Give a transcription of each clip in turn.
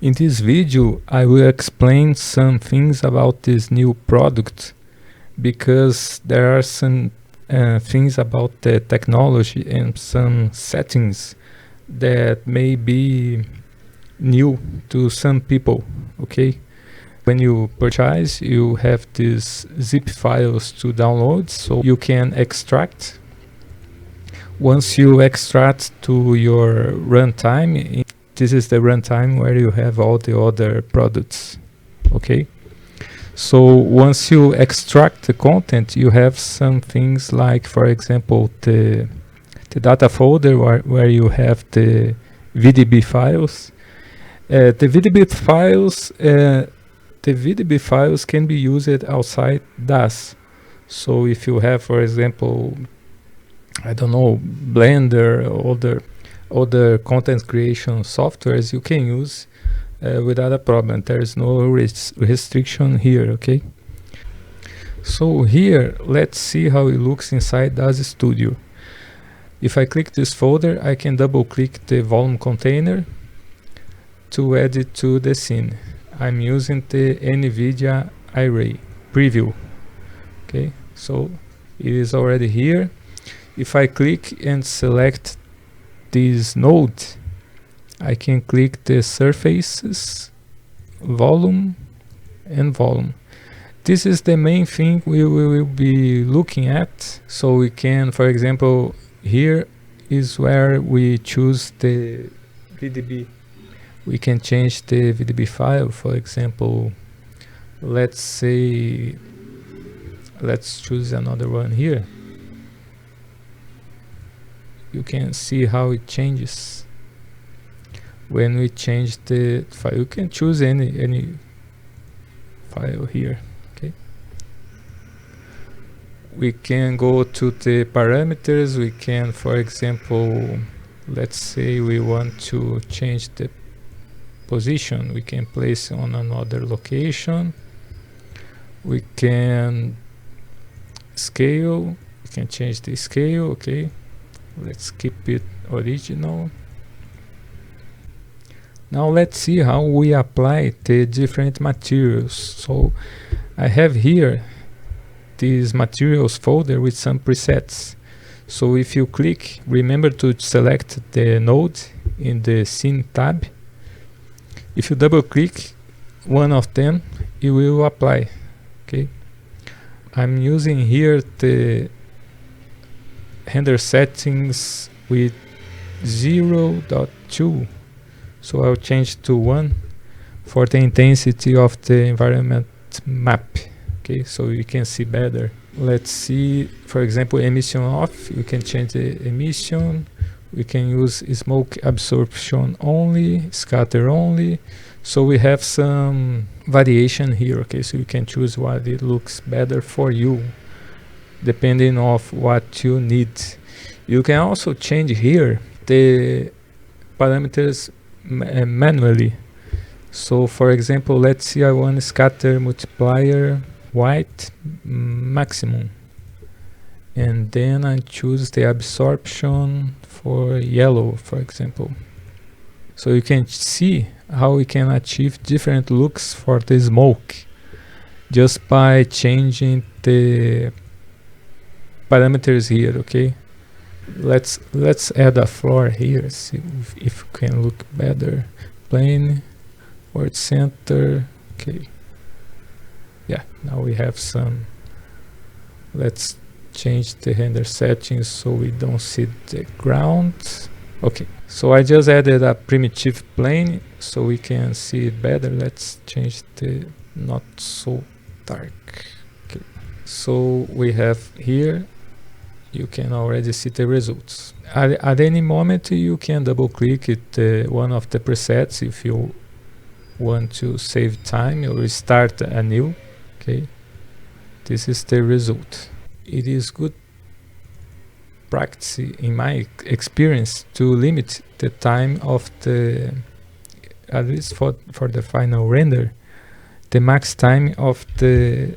In this video, I will explain some things about this new product because there are some things about the technology and some settings that may be new to some people. Okay, when you purchase, you have these zip files to download, so you can extract. Once you extract to your runtime, this is the runtime where you have all the other products. Okay, so once you extract the content, you have some things like, for example, the data folder where you have the VDB files. The VDB files can be used outside Daz. So if you have, for example, I don't know, Blender or other content creation softwares, you can use without a problem. There is no restriction here. Okay, so here let's see how it looks inside Daz Studio. If I click this folder, I can double click the volume container to add it to the scene. I'm using the Nvidia array preview. Okay, so it is already here. If I click and select this node, I can click the surfaces, volume and volume. This is the main thing we will be looking at. So we can, for example, here is where we choose the VDB. We can change the VDB file. For example, let's choose another one here. You can see how it changes when we change the file. You can choose any file here. Okay, we can go to the parameters. We can, for example, let's say we want to change the position. We can place on another location. We can scale. We can change the scale. Okay, let's keep it original. Now let's see how we apply the different materials. So I have here this materials folder with some presets. So if you click, remember to select the node in the scene tab. If you double click one of them, it will apply. Okay, I'm using here the render settings with 0.2, so I'll change to 1 for the intensity of the environment map. Okay, so you can see better. Let's see, for example, emission off. You can change the emission. We can use smoke absorption only, scatter only. So we have some variation here. Okay, so you can choose what it looks better for you, depending on what you need. You can also change here the parameters manually. So for example, let's see, I want scatter multiplier white maximum, and then I choose the absorption for yellow, for example. So you can see how we can achieve different looks for the smoke just by changing the parameters here. Okay, let's add a floor here, see if we can look better. Plane, word center. Okay, yeah, now we have some. Let's change the render settings so we don't see the ground. Okay, so I just added a primitive plane so we can see it better. Let's change the not so dark. Okay, so we have here, you can already see the results. At any moment you can double click it, one of the presets, if you want to save time or start anew. Okay, this is the result. It is good practice, in my experience, to limit the time of the, at least for the final render, the max time of the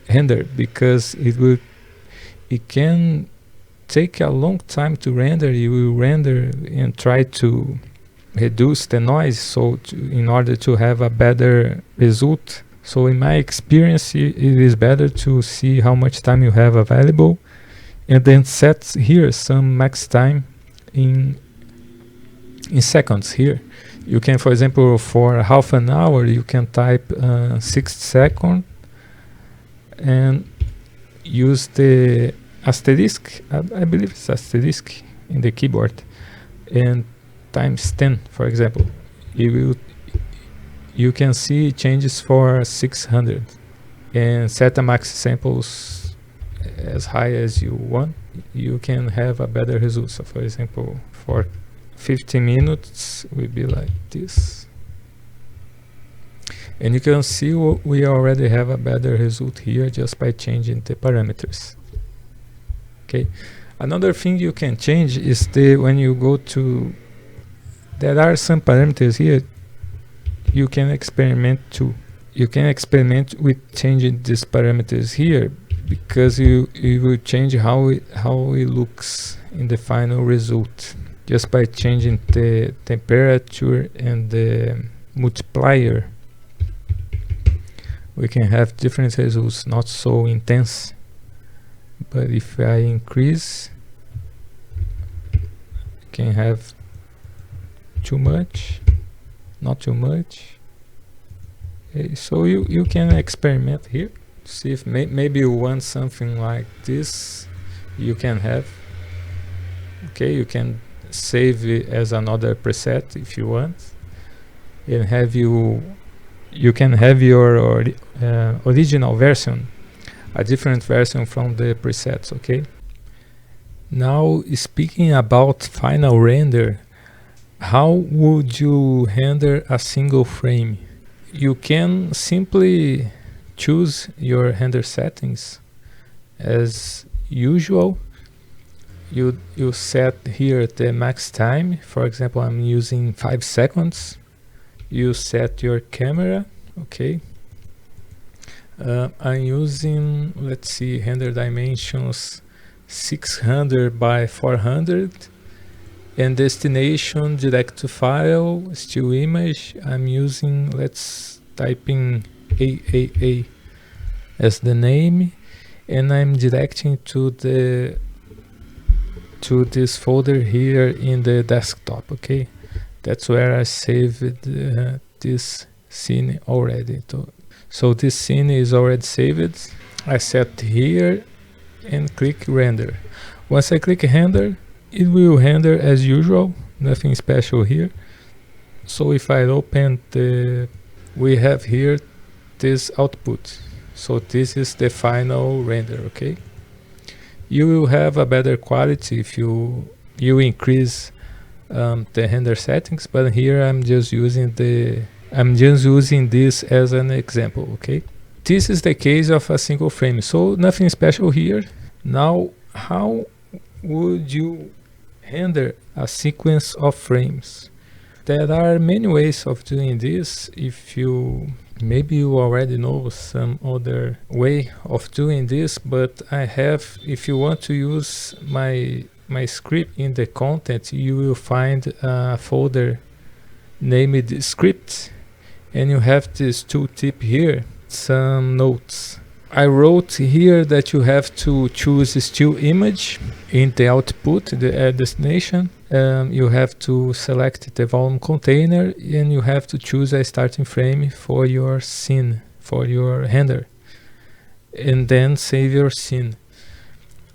render, because it can take a long time to render. You will render and try to reduce the noise, so in order to have a better result. So in my experience, it is better to see how much time you have available and then set here some max time in seconds here. You can, for example, for half an hour, you can type 6 seconds and use the asterisk, I believe it's asterisk in the keyboard, and times 10, for example. You can see changes for 600 and set a max samples as high as you want. You can have a better result. So for example, for 50 minutes will be like this, and you can see we already have a better result here just by changing the parameters. Okay, another thing you can change is when you go to, there are some parameters here you can experiment too. You can experiment with changing these parameters here, because you will change how it looks in the final result just by changing the temperature and the multiplier. We can have different results, not so intense. But if I increase, I can have too much, not too much. Okay, so you can experiment here, see if maybe you want something like this. You can have, okay, you can save it as another preset if you want, and have you can have your original version, a different version from the presets. Okay, now speaking about final render, how would you render a single frame? You can simply choose your render settings as usual. You set here the max time. For example, I'm using 5 seconds. You set your camera. Okay, I'm using, let's see, render dimensions 600 by 400, and destination direct to file, still image. I'm using, let's type in AAA as the name, and I'm directing to this folder here in the desktop. Okay, that's where I saved this scene already. So this scene is already saved. I set here and click render. Once I click render, it will render as usual, nothing special here. So if I open we have here this output. So this is the final render. Okay, you will have a better quality if you increase the render settings, but here I'm just using this as an example. Okay, this is the case of a single frame, so nothing special here. Now, how would you render a sequence of frames? There are many ways of doing this. If maybe you already know some other way of doing this, but I have, if you want to use my script in the content, you will find a folder named script, and you have this tooltip here, some notes. I wrote here that you have to choose a still image in the output, the destination. You have to select the volume container, and you have to choose a starting frame for your scene, for your render, and then save your scene.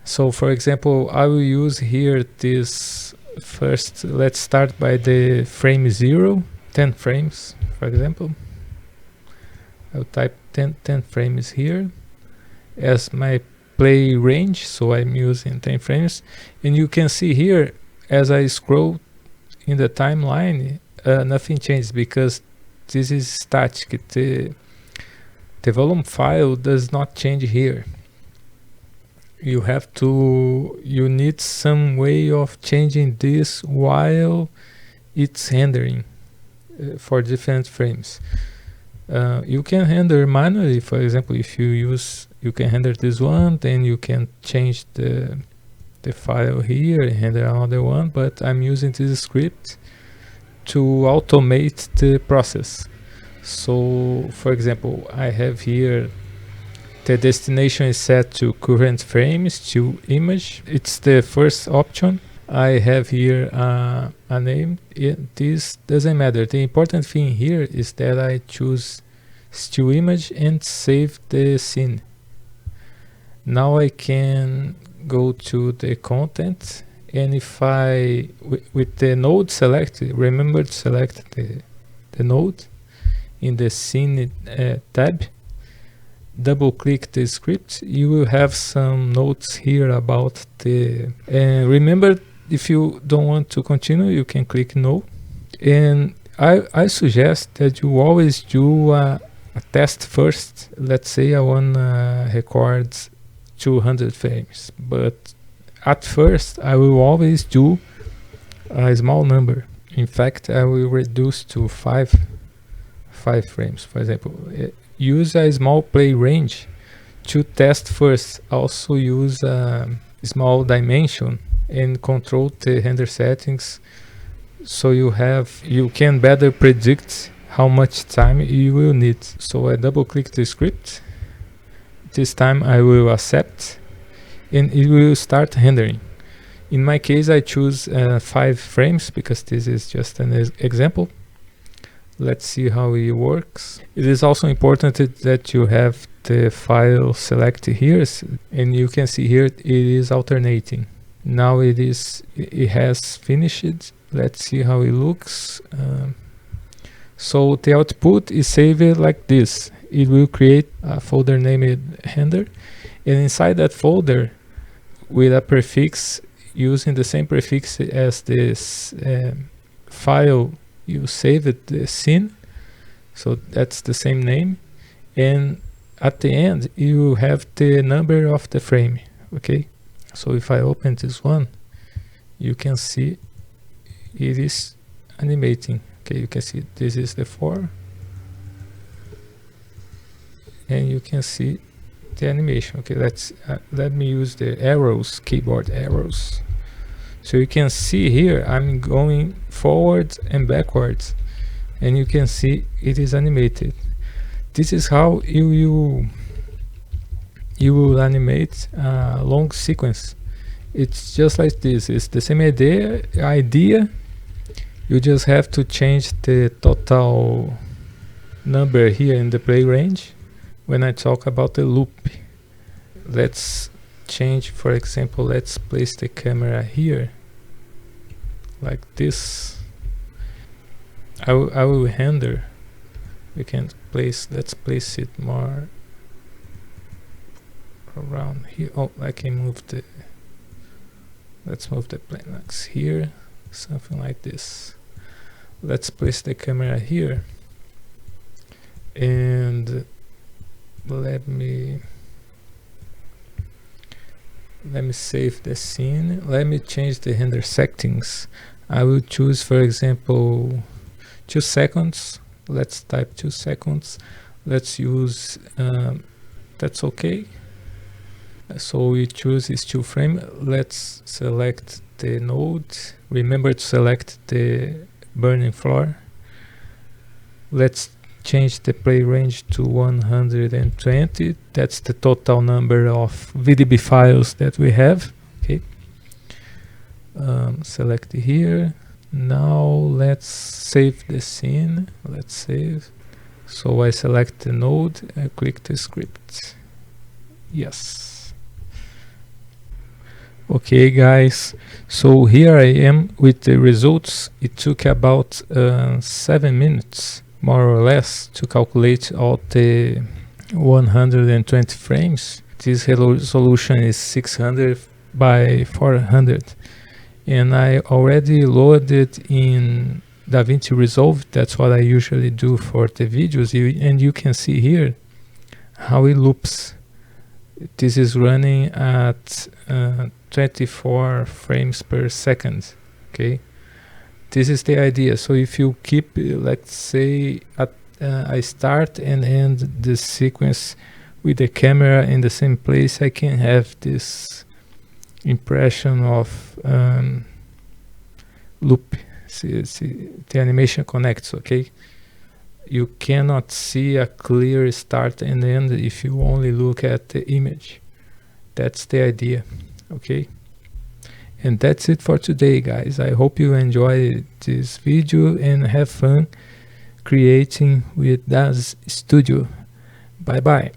So for example, I will use here this first. Let's start by the frame 0, 10 frames, for example. I'll type 10 frames here as my play range, so I'm using 10 frames, and you can see here as I scroll in the timeline, nothing changes because this is static. The volume file does not change here. You need some way of changing this while it's rendering for different frames. You can render manually. For example, if you can render this one, then you can change the file here and render another one, but I'm using this script to automate the process. So for example, I have here the destination is set to current frames to image. It's the first option. I have here a name. This doesn't matter. The important thing here is that I choose still image and save the scene. Now I can go to the content, and if I with the node selected, remember to select the node in the scene tab, double click the script, you will have some notes here about the, and remember, if you don't want to continue, you can click no. And I suggest that you always do a test first. Let's say I want to record 200 frames, but at first I will always do a small number. In fact, I will reduce to 5 frames, for example. Use a small play range to test first. Also use a small dimension and control the render settings, so you can better predict how much time you will need. So I double click the script. This time I will accept, and it will start rendering. In my case, I choose 5 frames because this is just an example. Let's see how it works. It is also important that you have the file selected here, and you can see here it is alternating. Now it has finished. Let's see how it looks. So the output is saved like this. It will create a folder named render, and inside that folder, with a prefix using the same prefix as this file you saved the scene, so that's the same name, and at the end you will have the number of the frame. Okay, so if I open this one, you can see it is animating. Okay, you can see this is the 4, and you can see the animation. Okay, let me use the arrows, keyboard arrows. So you can see here I'm going forwards and backwards, and you can see it is animated. This is how you will animate a long sequence. It's just like this. It's the same idea. You just have to change the total number here in the play range when I talk about the loop. Let's change, for example, let's place the camera here like this. I will render. We can let's place it more around here. Oh, I can move let's move the plane here, something like this. Let's place the camera here, and let me save the scene. Let me change the render settings. I will choose, for example, 2 seconds. Let's type 2 seconds. Let's use that's okay. So we choose is 2 frame. Let's select the node. Remember to select the burning floor. Let's change the play range to 120. That's the total number of VDB files that we have. Okay. Select here. Now let's save the scene. Let's save. So I select the node and click the script. Yes. Okay guys, so here I am with the results. It took about 7 minutes more or less to calculate all the 120 frames. This resolution is 600 by 400, and I already loaded in DaVinci Resolve. That's what I usually do for the videos, and you can see here how it loops. This is running at 24 frames per second. Okay, this is the idea. So if you keep, let's say, I start and end the sequence with the camera in the same place, I can have this impression of loop. see the animation connects, okay? You cannot see a clear start and end if you only look at the image. That's the idea, okay? And that's it for today, guys. I hope you enjoy this video and have fun creating with Daz Studio. Bye bye.